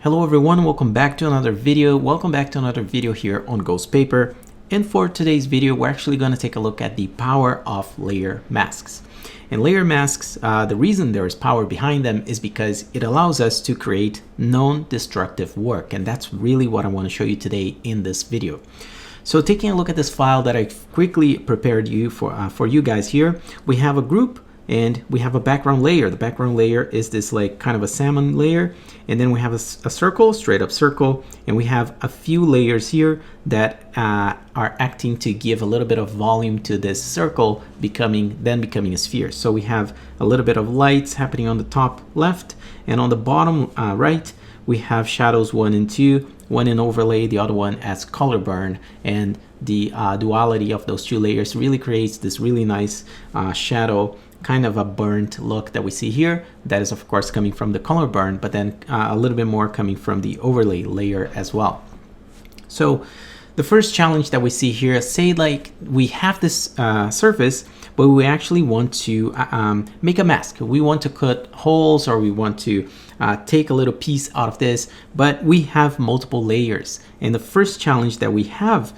Hello everyone, welcome back to another video. Welcome back to another video here on Ghost Paper. And for today's video, we're actually going to take a look at the power of layer masks. And layer masks, the reason there is power behind them is because it allows us to create non-destructive work. And that's really what I want to show you today in this video. So taking a look at this file that I quickly prepared for you guys here, we have a group and we have a background layer. The background layer is this like kind of a salmon layer. And then we have a circle, straight up circle. And we have a few layers here that are acting to give a little bit of volume to this circle, becoming a sphere. So we have a little bit of lights happening on the top left, and on the bottom right, we have shadows 1 and 2, one in overlay, the other one as color burn. And the duality of those two layers really creates this really nice shadow, kind of a burnt look that we see here. That is of course coming from the color burn, but then a little bit more coming from the overlay layer as well. So the first challenge that we see here, say like we have this surface, but we actually want to make a mask. We want to cut holes, or we want to take a little piece out of this, but we have multiple layers. And the first challenge that we have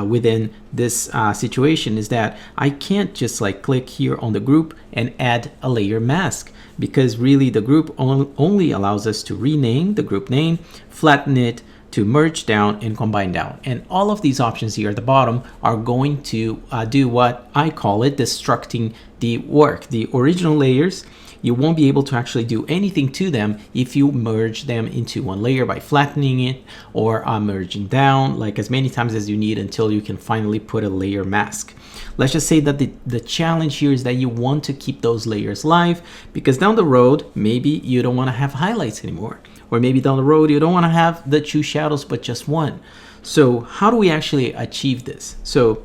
within this situation is that I can't just like click here on the group and add a layer mask, because really the group only allows us to rename the group name, flatten it, to merge down and combine down. And all of these options here at the bottom are going to do what I call it destructing the work. The original layers, you won't be able to actually do anything to them if you merge them into one layer by flattening it or merging down like as many times as you need until you can finally put a layer mask. Let's just say that the challenge here is that you want to keep those layers live, because down the road, maybe you don't want to have highlights anymore. Or maybe down the road, you don't want to have the two shadows, but just one. So how do we actually achieve this? So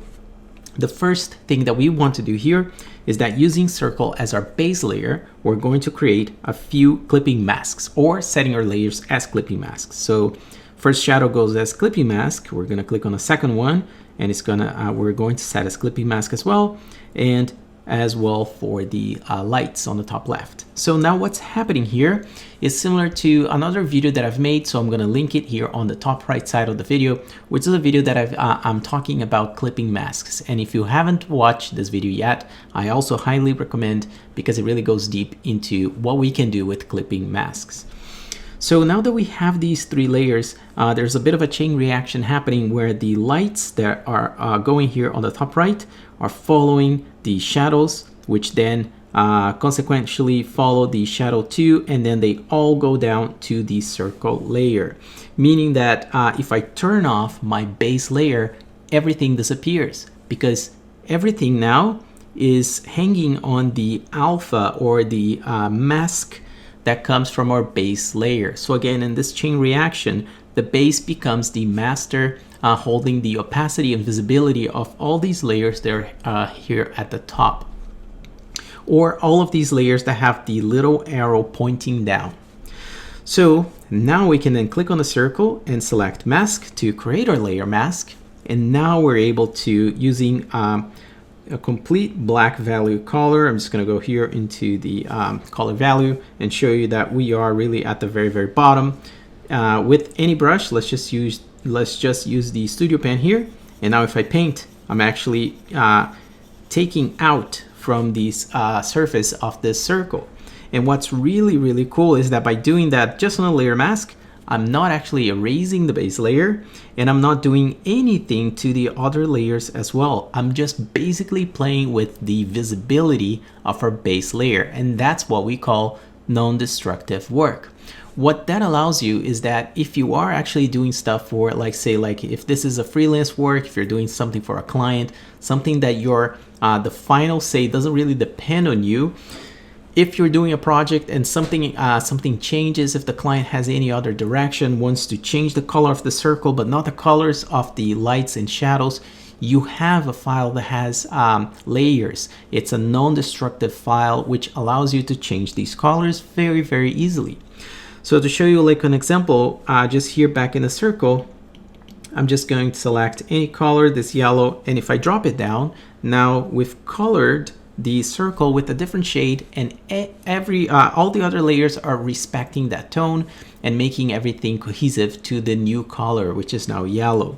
the first thing that we want to do here is that using circle as our base layer, we're going to create a few clipping masks, or setting our layers as clipping masks. So first shadow goes as clipping mask. We're going to click on the second one, and it's gonna we're going to set as clipping mask as well, and as well for the lights on the top left. So now what's happening here is similar to another video that I've made. So I'm going to link it here on the top right side of the video, which is a video that I'm talking about clipping masks. And if you haven't watched this video yet, I also highly recommend, because it really goes deep into what we can do with clipping masks. So now that we have these three layers, there's a bit of a chain reaction happening where the lights that are going here on the top right are following the shadows, which then consequentially follow the shadow 2, and then they all go down to the circle layer. Meaning that if I turn off my base layer, everything disappears, because everything now is hanging on the alpha, or the mask that comes from our base layer. So again, in this chain reaction, the base becomes the master, holding the opacity and visibility of all these layers that are here at the top, or all of these layers that have the little arrow pointing down. So now we can then click on the circle and select mask to create our layer mask. And now we're able to, using a complete black value color, I'm just going to go here into the color value and show you that we are really at the very bottom. With any brush, let's just use the studio pen here. And now if I paint, I'm actually taking out from this surface of this circle. And what's really cool is that by doing that just on a layer mask, I'm not actually erasing the base layer, and I'm not doing anything to the other layers as well. I'm just basically playing with the visibility of our base layer, and that's what we call non-destructive work. What that allows you is that if you are actually doing stuff for, like, say, like if this is a freelance work, if you're doing something for a client, something that your the final say doesn't really depend on you. If you're doing a project and something changes, if the client has any other direction, wants to change the color of the circle but not the colors of the lights and shadows, you have a file that has layers. It's a non-destructive file which allows you to change these colors very easily. So to show you like an example, just here back in the circle, I'm just going to select any color, this yellow, and if I drop it down, now we've colored the circle with a different shade, and all the other layers are respecting that tone, and making everything cohesive to the new color, which is now yellow.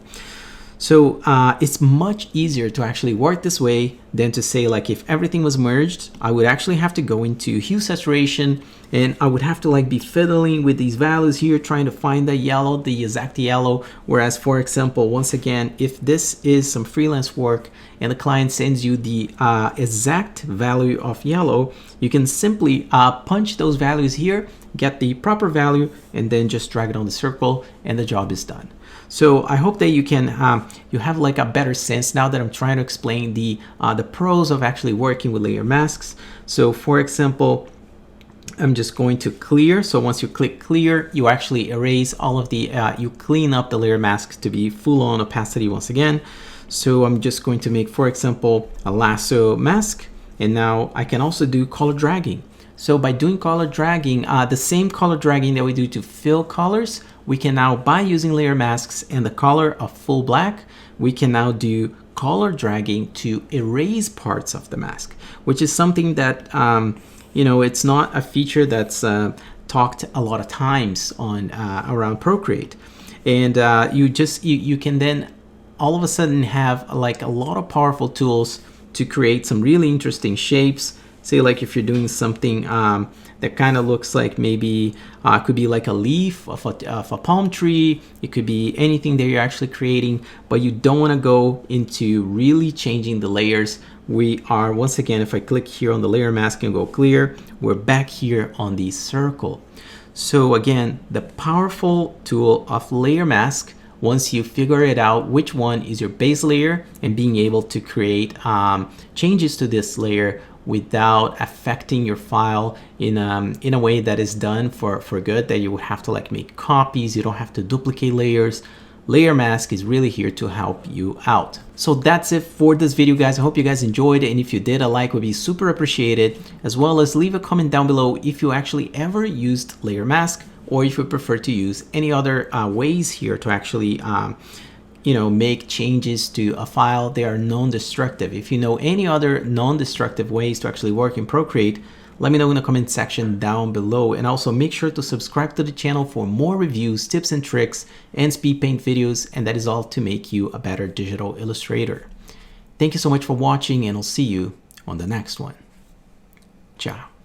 So it's much easier to actually work this way than to say, like, if everything was merged, I would actually have to go into hue saturation, and I would have to like be fiddling with these values here, trying to find the yellow, the exact yellow. Whereas, for example, once again, if this is some freelance work and the client sends you the exact value of yellow, you can simply punch those values here, get the proper value, and then just drag it on the circle, and the job is done. So I hope that you can you have like a better sense now that I'm trying to explain the pros of actually working with layer masks. So for example, I'm just going to clear. So once you click clear, you actually erase all of the you clean up the layer mask to be full on opacity once again. So I'm just going to make, for example, a lasso mask, and now I can also do color dragging. So by doing color dragging, the same color dragging that we do to fill colors, we can now, by using layer masks and the color of full black, we can now do color dragging to erase parts of the mask, which is something that, you know, it's not a feature that's talked a lot of times on around Procreate. And you can then all of a sudden have like a lot of powerful tools to create some really interesting shapes. Say like if you're doing something that kind of looks like maybe could be like a leaf of a palm tree. It could be anything that you're actually creating, but you don't want to go into really changing the layers. We are, once again, if I click here on the layer mask and go clear, we're back here on the circle. So again, the powerful tool of layer mask, once you figure it out which one is your base layer, and being able to create changes to this layer without affecting your file in a way that is done for good, that you would have to like make copies, you don't have to duplicate layers. Layer mask is really here to help you out. So that's it for this video, guys. I hope you guys enjoyed it, and if you did, a like would be super appreciated, as well as leave a comment down below if you actually ever used layer mask, or if you prefer to use any other ways here to actually you know, make changes to a file. They are non-destructive. If you know any other non-destructive ways to actually work in Procreate, let me know in the comment section down below. And also make sure to subscribe to the channel for more reviews, tips and tricks, and speed paint videos. And that is all to make you a better digital illustrator. Thank you so much for watching, and I'll see you on the next one. Ciao.